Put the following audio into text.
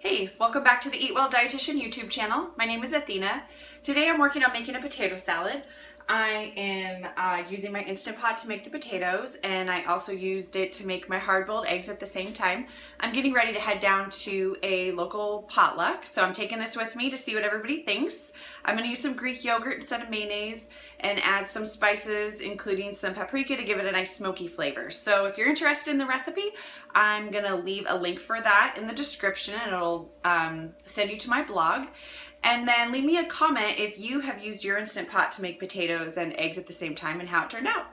Hey, welcome back to the Eat Well Dietitian YouTube channel. My name is Athena. Today I'm working on making a potato salad. I am using my Instant Pot to make the potatoes, and I also used it to make my hard-boiled eggs at the same time. I'm getting ready to head down to a local potluck, so I'm taking this with me to see what everybody thinks. I'm going to use some Greek yogurt instead of mayonnaise and add some spices, including some paprika to give it a nice smoky flavor. So if you're interested in the recipe, I'm going to leave a link for that in the description, and it'll send you to my blog. And then leave me a comment if you have used your Instant Pot to make potatoes and eggs at the same time and how it turned out.